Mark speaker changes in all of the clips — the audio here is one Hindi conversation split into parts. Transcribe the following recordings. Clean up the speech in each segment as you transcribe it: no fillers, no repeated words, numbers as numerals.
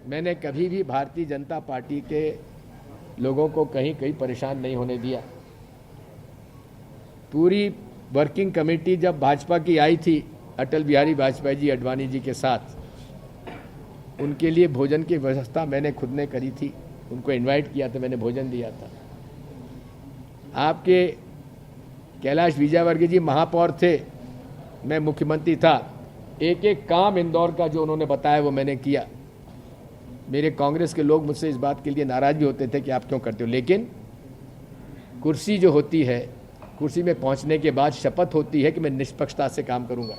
Speaker 1: मैंने कभी भी भारतीय जनता पार्टी के लोगों को कहीं परेशान नहीं होने दिया। पूरी वर्किंग कमेटी जब भाजपा की आई थी अटल बिहारी वाजपेयी जी अडवाणी जी के साथ, उनके लिए भोजन की व्यवस्था मैंने खुद ने करी थी। उनको इनवाइट किया था, मैंने भोजन दिया था। आपके कैलाश विजयवर्गीय जी महापौर थे, मैं मुख्यमंत्री था। एक एक काम इंदौर का जो उन्होंने बताया वो मैंने किया। मेरे कांग्रेस के लोग मुझसे इस बात के लिए नाराज भी होते थे कि आप क्यों करते हो, लेकिन कुर्सी जो होती है, कुर्सी में पहुंचने के बाद शपथ होती है कि मैं निष्पक्षता से काम करूंगा।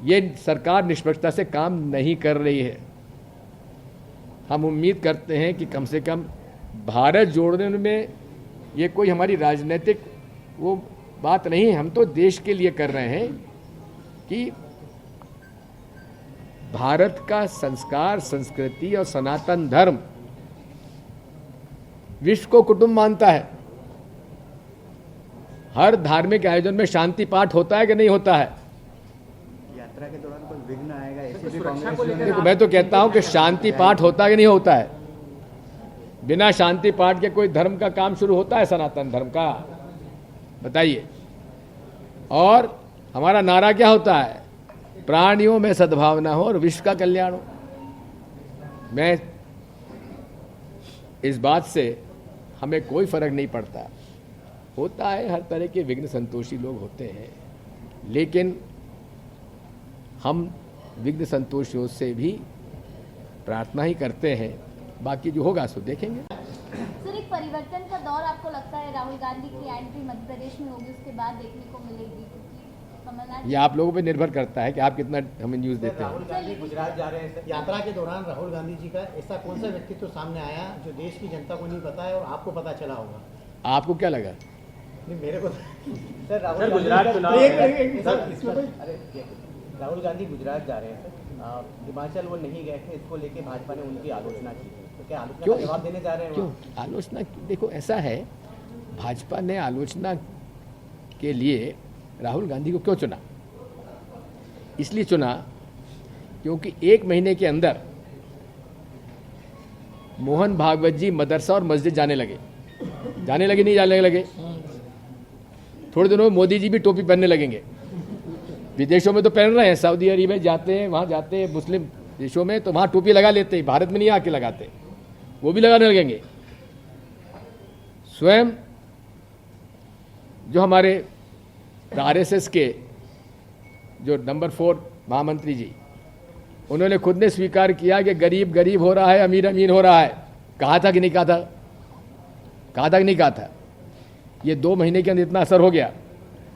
Speaker 1: ये सरकार निष्पक्षता से काम नहीं कर रही है। हम उम्मीद करते हैं कि कम से कम भारत जोड़ने में ये कोई हमारी राजनीतिक वो बात नहीं है। हम तो देश के लिए कर रहे हैं कि भारत का संस्कार, संस्कृति और सनातन धर्म विश्व को कुटुंब मानता है। हर धार्मिक आयोजन में शांति पाठ होता है कि नहीं होता है?
Speaker 2: यात्रा के दौरान कोई विघ्न आएगा ऐसे भी कांग्रेस?
Speaker 1: देखो, मैं तो कहता हूं कि शांति पाठ होता है कि नहीं होता है? बिना शांति पाठ के कोई धर्म का काम शुरू होता है? सनातन धर्म का बताइए। और हमारा नारा क्या होता है? प्राणियों में सद्भावना हो और विश्व का कल्याण हो। मैं इस बात से हमें कोई फर्क नहीं पड़ता। होता है, हर तरह के विघ्न संतोषी लोग होते हैं, लेकिन हम विघ्न संतोषियों से भी प्रार्थना ही करते हैं। बाकी जो होगा सो देखेंगे।
Speaker 3: सर, एक परिवर्तन का दौर आपको लगता है राहुल गांधी की एंट्री मध्य प्रदेश में होगी, उसके बाद देखने को मिलेगी? क्योंकि कमलनाथ,
Speaker 1: ये आप लोगों पे निर्भर करता है कि आप कितना हमें न्यूज़ देते हैं।
Speaker 2: राहुल गांधी गुजरात जा रहे हैं। यात्रा के दौरान राहुल गांधी जी का ऐसा कौन सा व्यक्तित्व सामने आया जो देश की जनता को नहीं पता है और आपको पता चला होगा?
Speaker 1: आपको क्या लगा?
Speaker 2: नहीं, मेरे को सर
Speaker 4: राहुल गुजरात चुनाव
Speaker 2: राहुल गांधी गुजरात जा रहे हैं सर। हिमाचल वो नहीं गए थे, इसको लेके भाजपा ने उनकी आलोचना की है, तो क्या आलोचना का जवाब देने जा रहे हैं?
Speaker 1: क्यों आलोचना? देखो, ऐसा है, भाजपा ने आलोचना के लिए राहुल गांधी को क्यों चुना? इसलिए चुना क्योंकि एक महीने के अंदर मोहन भागवत जी मदरसा और मस्जिद जाने लगे नहीं जाने लगे? थोड़े दिनों में मोदी जी भी टोपी पहनने लगेंगे। विदेशों में तो पहन रहे हैं, सऊदी अरब में जाते हैं, वहाँ जाते हैं मुस्लिम देशों में तो वहाँ टोपी लगा लेते हैं, भारत में नहीं आके लगाते, वो भी लगाने लगेंगे। स्वयं जो हमारे आरएसएस के जो नंबर 4 महामंत्री जी, उन्होंने खुद ने स्वीकार किया कि गरीब गरीब हो रहा है, अमीर अमीर हो रहा है। कहा था कि नहीं कहा था? कहा था कि नहीं कहा था? ये 2 महीने के अंदर इतना असर हो गया।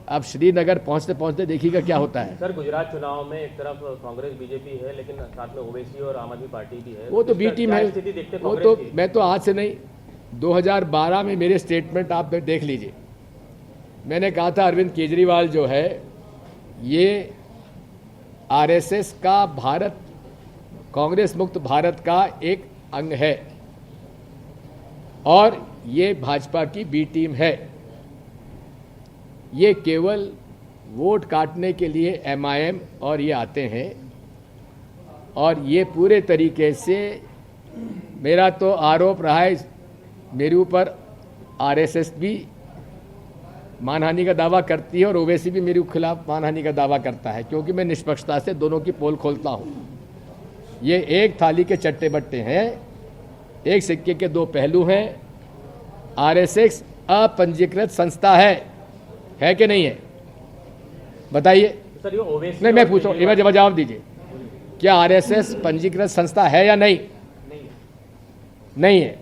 Speaker 1: अब श्रीनगर पहुंचते पहुंचते देखिएगा क्या होता है।
Speaker 4: सर, गुजरात चुनाव में एक तरफ कांग्रेस बीजेपी है, लेकिन साथ में ओवैसी और आम आदमी पार्टी भी है।
Speaker 1: वो तो बी टीम है।
Speaker 4: स्थिति देखते
Speaker 1: वो तो मैं तो आज से नहीं, 2012 में मेरे स्टेटमेंट आप देख लीजिए। मैंने कहा था अरविंद केजरीवाल जो है ये आरएसएस का भारत, कांग्रेस मुक्त भारत का एक अंग है और ये भाजपा की बी टीम है। ये केवल वोट काटने के लिए एमआईएम और ये आते हैं और ये पूरे तरीके से, मेरा तो आरोप रहा है मेरे ऊपर, आरएसएस भी मानहानि का दावा करती है और ओवैसी भी मेरे खिलाफ मानहानि का दावा करता है, क्योंकि मैं निष्पक्षता से दोनों की पोल खोलता हूँ। ये एक थाली के चट्टे बट्टे हैं, एक सिक्के के 2 पहलू हैं। आरएसएस अपंजीकृत संस्था है कि नहीं है? बताइए।
Speaker 4: सर, ये ओवैसी
Speaker 1: नहीं, मैं पूछ रहा हूँ, जवाब दीजिए। क्या आरएसएस पंजीकृत संस्था है या नहीं? नहीं है।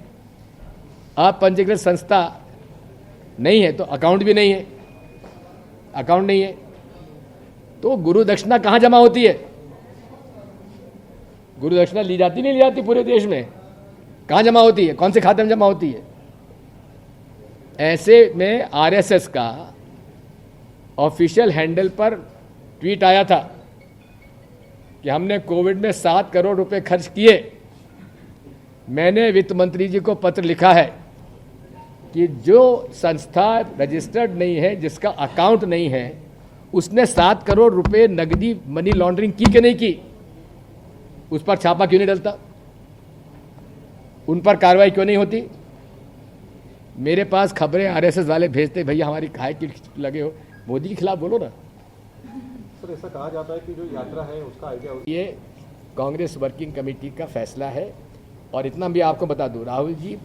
Speaker 1: अपंजीकृत संस्था नहीं है तो अकाउंट भी नहीं है। अकाउंट नहीं है तो गुरु दक्षिणा कहाँ जमा होती है? गुरु दक्षिणा ली जाती नहीं ली जाती पूरे देश में? कहाँ जमा होती है? कौन से खाते में जमा होती है? ऐसे में आरएसएस का ऑफिशियल हैंडल पर ट्वीट आया था कि हमने कोविड में 7 करोड़ रुपए खर्च किए। मैंने वित्त मंत्री जी को पत्र लिखा है कि जो संस्था रजिस्टर्ड नहीं है, जिसका अकाउंट नहीं है, उसने 7 करोड़ रुपए नकदी मनी लॉन्ड्रिंग की कि नहीं की, उस पर छापा क्यों नहीं डलता? उन पर कार्रवाई क्यों नहीं होती? मेरे पास खबरें आरएसएस वाले भेजते, भैया हमारी खाए की लगे हो, मोदी के खिलाफ बोलो ना।
Speaker 5: सर ऐसा कहा जाता है कि जो यात्रा है उसका आइडिया
Speaker 1: ये कांग्रेस वर्किंग कमेटी का फैसला है। और इतना भी आपको बता दूं, राहुल जी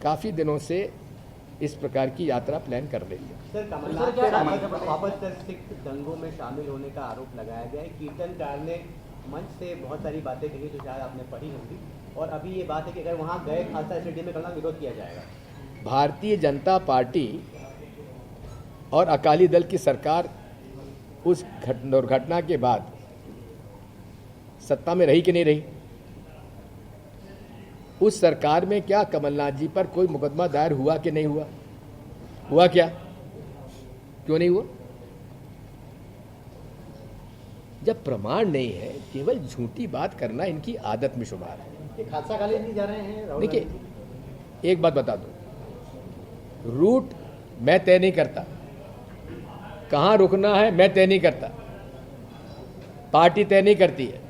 Speaker 1: काफ़ी दिनों से इस प्रकार की यात्रा प्लान कर रही है।
Speaker 2: सर कमलनाथ पर वापस से सिख दंगों में शामिल होने का आरोप लगाया गया है। कीर्तनकार ने मंच से बहुत सारी बातें कही जो शायद आपने पढ़ी होंगी, और अभी ये बात है कि अगर वहाँ गए खालसा स्टेडियम में करना विरोध किया जाएगा।
Speaker 1: भारतीय जनता पार्टी और अकाली दल की सरकार उस दुर्घटना के बाद सत्ता में रही कि नहीं रही? उस सरकार में क्या कमलनाथ जी पर कोई मुकदमा दायर हुआ कि नहीं हुआ? हुआ क्या? क्यों नहीं हुआ? जब प्रमाण नहीं है, केवल झूठी बात करना इनकी आदत में शुमार है।
Speaker 2: ये खालसा कॉलेज नहीं जा रहे हैं राहुल
Speaker 1: देखिए,
Speaker 2: गांधी?
Speaker 1: एक बात बता दो, रूट मैं तय नहीं करता, कहाँ रुकना है मैं तय नहीं करता, पार्टी तय नहीं करती है।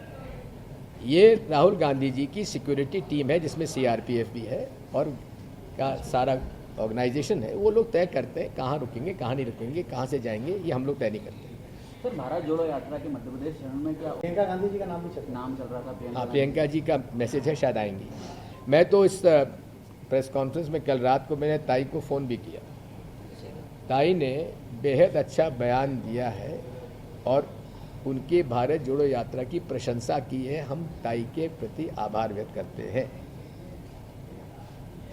Speaker 1: ये राहुल गांधी जी की सिक्योरिटी टीम है जिसमें सीआरपीएफ भी है और का सारा ऑर्गेनाइजेशन है, वो लोग तय करते हैं कहाँ रुकेंगे, कहाँ नहीं रुकेंगे, कहाँ से जाएंगे, ये हम लोग तय नहीं करते।
Speaker 6: सर भारत जोड़ो यात्रा के मध्य प्रदेश चरण में क्या
Speaker 2: प्रियंका गांधी जी का नाम भी
Speaker 6: नाम चल रहा था?
Speaker 1: प्रियंका जी का मैसेज है, शायद आएंगी। मैं तो इस प्रेस कॉन्फ्रेंस में कल रात को मैंने ताई को फ़ोन भी किया। ताई ने बेहद अच्छा बयान दिया है और उनकी भारत जोड़ो यात्रा की प्रशंसा की है। हम ताई के प्रति आभार व्यक्त करते हैं।